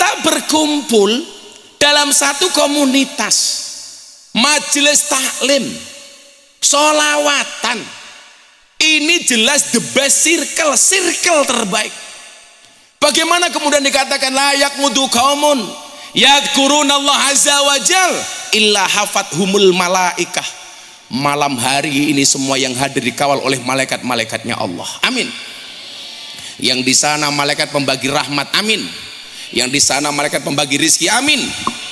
kita berkumpul dalam satu komunitas, majelis taklim, sholawatan, ini jelas the best circle terbaik. Bagaimana kemudian dikatakan layak mudu kaumun yadkurunallah azza wajal illa hafathumul malaikah. Malam hari ini semua yang hadir dikawal oleh malaikat-malaikatnya Allah. Amin. Yang di sana malaikat pembagi rahmat. Amin. Yang di sana malaikat pembagi rizki. Amin.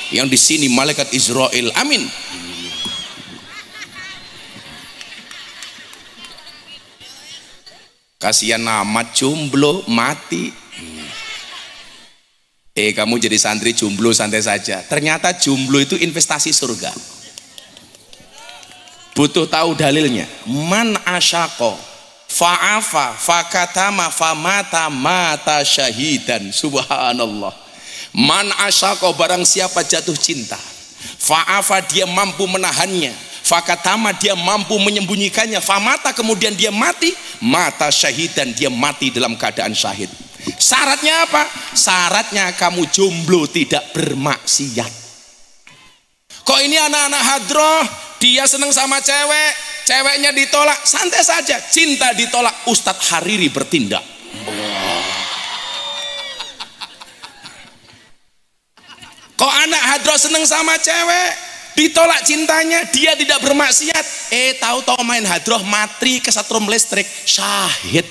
Yang di sini malaikat Israel. Amin. Kasihan amat jomblo mati. Kamu jadi santri jomblo santai saja. Ternyata jomblo itu investasi surga. Butuh tahu dalilnya. Man asyaqo fa'afa fakatama famata mata syahidan. Subhanallah. Man asyaqo, barang siapa jatuh cinta, fa'afa dia mampu menahannya, fakatama dia mampu menyembunyikannya, famata kemudian dia mati, mata syahidan dia mati dalam keadaan syahid. Syaratnya apa? Syaratnya kamu jomblo tidak bermaksiat. Kok ini anak-anak hadroh dia seneng sama cewek, ceweknya ditolak, santai saja. Cinta ditolak, Ustadz Hariri bertindak. Kok anak hadroh seneng sama cewek, ditolak cintanya, dia tidak bermaksiat. Tahu-tahu main hadroh mati kesetrum listrik, syahid.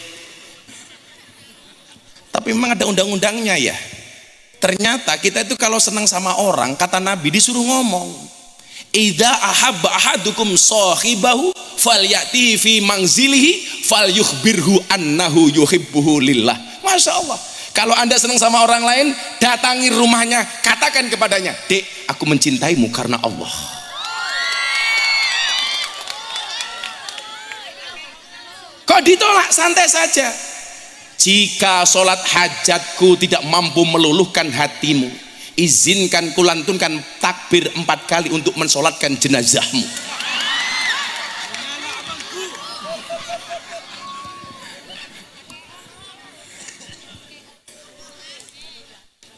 Tapi memang ada undang-undangnya ya. Ternyata kita itu kalau senang sama orang, kata Nabi disuruh ngomong, idza ahabba ahadukum sahibahu falyati fi manzilihi falyukhbirhu annahu yuhibbuhu lillah. Masya Allah. Kalau anda senang sama orang lain, datangi rumahnya, katakan kepadanya, dek, aku mencintaimu karena Allah. Kok ditolak? Santai saja. Jika sholat hajatku tidak mampu meluluhkan hatimu, izinkan kulantunkan takbir 4 kali untuk mensolatkan jenazahmu.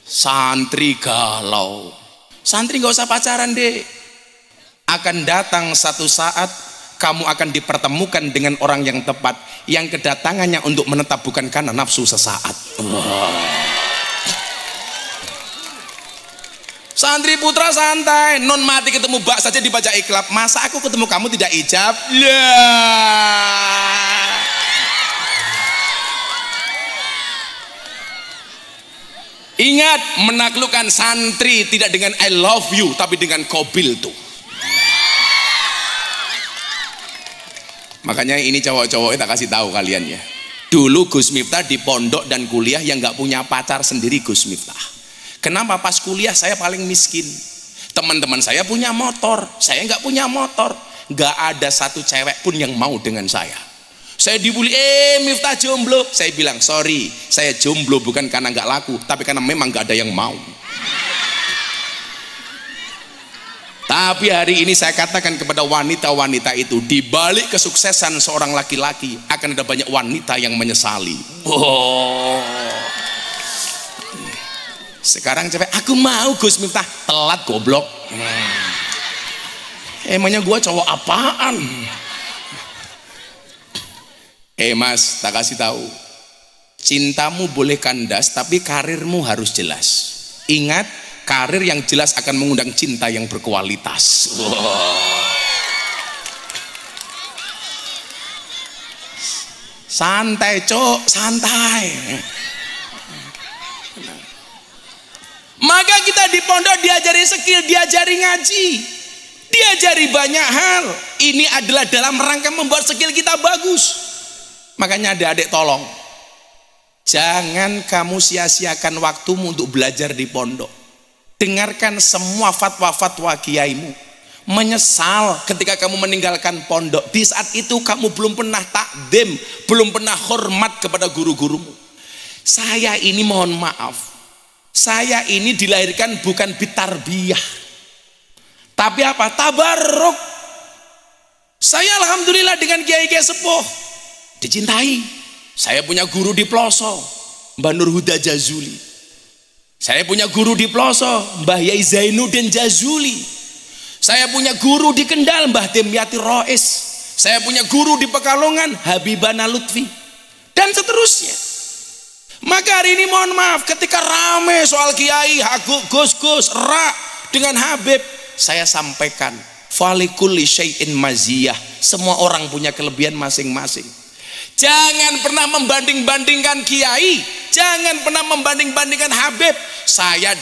Santri galau. Santri gak usah pacaran deh. Akan datang satu saat kamu akan dipertemukan dengan orang yang tepat, yang kedatangannya untuk menetap bukan karena nafsu sesaat. Santri putra santai, non mati ketemu bak saja dibaca iklab. Masa aku ketemu kamu tidak ijab? Ingat, menaklukkan santri tidak dengan I love you, tapi dengan kobil tuh. Makanya ini cowok-cowok kita kasih tahu kalian ya. Dulu Gus Miftah di pondok dan kuliah yang nggak punya pacar sendiri Gus Miftah. Kenapa? Pas kuliah saya paling miskin. Teman-teman saya punya motor, saya nggak punya motor. Nggak ada satu cewek pun yang mau dengan saya. Saya dibully, Miftah jomblo. Saya bilang, sorry, saya jomblo bukan karena nggak laku, tapi karena memang nggak ada yang mau. Tapi hari ini saya katakan kepada wanita-wanita itu, di balik kesuksesan seorang laki-laki akan ada banyak wanita yang menyesali. Sekarang cewek, aku mau Gus Miftah, telat goblok. Emangnya gua cowok apaan? Mas, tak kasih tahu, cintamu boleh kandas tapi karirmu harus jelas. Ingat, karir yang jelas akan mengundang cinta yang berkualitas. Santai cok, santai. Maka kita di pondok diajari skill, diajari ngaji, diajari banyak hal. Ini adalah dalam rangka membuat skill kita bagus. Makanya adik-adik tolong, jangan kamu sia-siakan waktumu untuk belajar di pondok. Dengarkan semua fatwa-fatwa kiaimu. Menyesal ketika kamu meninggalkan pondok. Di saat itu kamu belum pernah takdim, belum pernah hormat kepada guru-gurumu. Saya ini mohon maaf, saya ini dilahirkan bukan bitarbiyah, tapi apa? Tabarruk. Saya alhamdulillah dengan kiai-kiai sepuh dicintai. Saya punya guru di pelosok, Mbak Nur Huda Jazuli. Saya punya guru di Ploso, Mbah Yai Zainuddin Jazuli. Saya punya guru di Kendal, Mbah Demyati Rois. Saya punya guru di Pekalongan, Habibana Lutfi, dan seterusnya. Maka hari ini mohon maaf, ketika rame soal kiai, Gus rak dengan Habib, saya sampaikan, falikulli syai'in maziyah. Semua orang punya kelebihan masing-masing. Jangan pernah membanding-bandingkan kiai, jangan pernah membanding-bandingkan Habib. Saya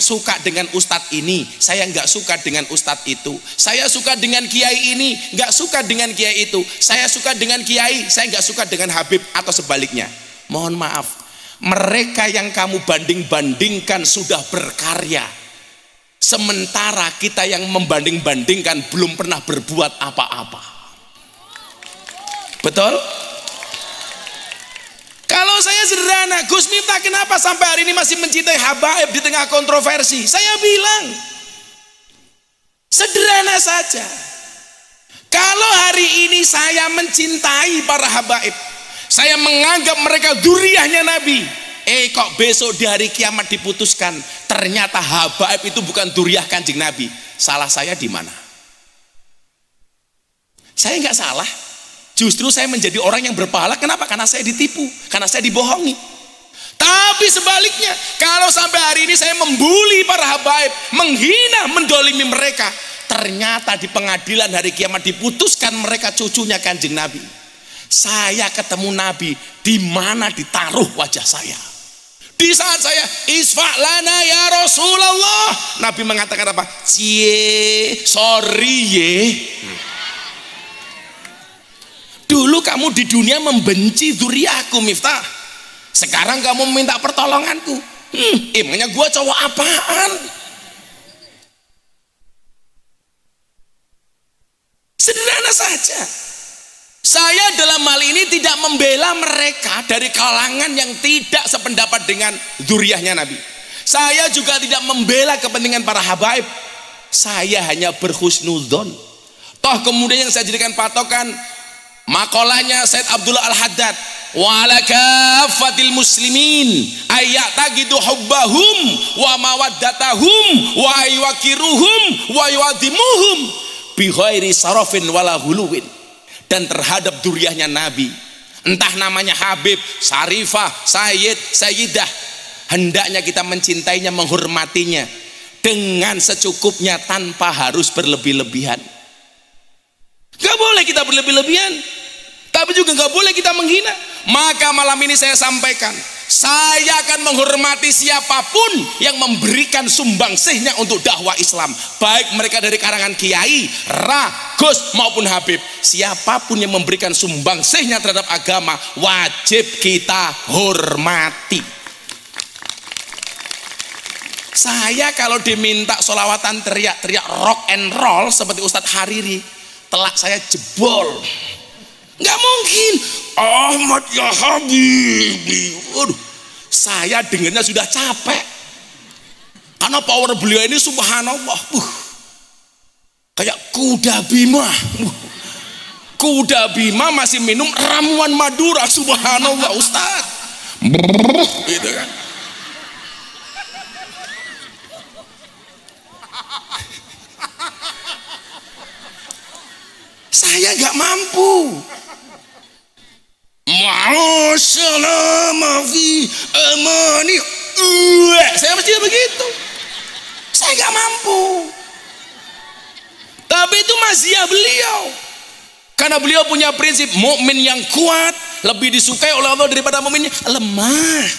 suka dengan ustadz ini, saya nggak suka dengan ustadz itu. Saya suka dengan kiai ini, nggak suka dengan kiai itu. Saya suka dengan kiai, saya nggak suka dengan Habib, atau sebaliknya. Mohon maaf, mereka yang kamu banding-bandingkan sudah berkarya, sementara kita yang membanding-bandingkan belum pernah berbuat apa-apa. Betul? Kalau saya sederhana, Gus Miftah kenapa sampai hari ini masih mencintai habaib di tengah kontroversi? Saya bilang sederhana saja. Kalau hari ini saya mencintai para habaib, saya menganggap mereka dzurriyyahnya Nabi, kok besok di hari kiamat diputuskan ternyata habaib itu bukan dzurriyyah Kanjeng Nabi, salah saya di mana? Saya nggak salah. Justru saya menjadi orang yang berpahala. Kenapa? Karena saya ditipu, karena saya dibohongi. Tapi sebaliknya, kalau sampai hari ini saya membuli para habaib, menghina, mendolimi mereka, ternyata di pengadilan hari kiamat diputuskan mereka cucunya Kanjeng Nabi. Saya ketemu Nabi, di mana ditaruh wajah saya? Di saat saya isfa'lana ya Rasulullah, Nabi mengatakan apa? Sorry ye. Dulu kamu di dunia membenci dzurriyyahku Miftah, sekarang kamu minta pertolonganku. Emangnya gua cowok apaan? Sederhana saja. Saya dalam hal ini tidak membela mereka dari kalangan yang tidak sependapat dengan dzurriyyahnya Nabi. Saya juga tidak membela kepentingan para habaib. Saya hanya berhusnudzon. Toh kemudian yang saya jadikan patokan makolahnya Said Abdullah Al-Haddad, wa ala kafatil muslimin ayyataqidu hubbahum wa mawaddatahum wa aywakiruhum wa yu'adhimuhum bi ghairi sarafin wala huluwin. Dan terhadap dzurriyyahnya Nabi, entah namanya Habib, Syarifah, Sayyid, Sayyidah, hendaknya kita mencintainya, menghormatinya dengan secukupnya tanpa harus berlebih-lebihan. Gak boleh kita berlebih-lebihan, tapi juga gak boleh kita menghina. Maka malam ini saya sampaikan, saya akan menghormati siapapun yang memberikan sumbangsihnya untuk dakwah Islam, baik mereka dari karangan kiai, Gus maupun Habib. Siapapun yang memberikan sumbangsihnya terhadap agama wajib kita hormati. Saya kalau diminta sholawatan teriak-teriak rock and roll seperti Ustadz Hariri, telak saya jebol. Nggak mungkin. Ahmad ya Habibi. Waduh, saya dengarnya sudah capek. Karena power beliau ini subhanallah. Kayak kuda bima. Kuda bima masih minum ramuan Madura. Subhanallah Ustaz. Gitu kan. Saya nggak mampu. Ma'asyalama fi amani. Saya mesti begitu. Saya nggak mampu. Tapi itu maziyah beliau. Karena beliau punya prinsip mukmin yang kuat lebih disukai oleh Allah daripada mukmin yang lemah.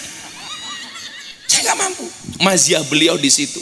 Saya nggak mampu. Maziyah beliau di situ.